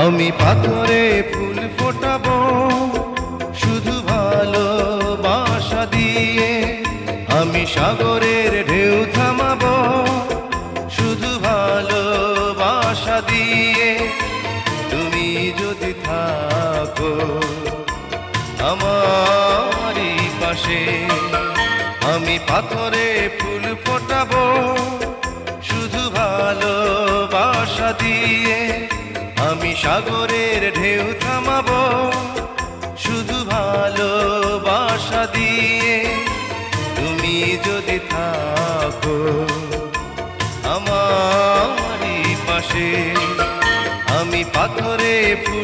আমি পাথরে ফুল ফোটাবো শুধু ভালোবাসা দিয়ে, আমি সাগরের ঢেউ থামাবো শুধু ভালোবাসা দিয়ে। তুমি যদি থাকো আমারই পাশে, আমি পাথরে ফুল ফোটাবো শুধু ভালোবাসা দিয়ে, আমি সাগরের ঢেউ থামাবো শুধু ভালোবাসা দিয়ে। তুমি যদি থাকো আমারই পাশে, আমি পাথরে ফুল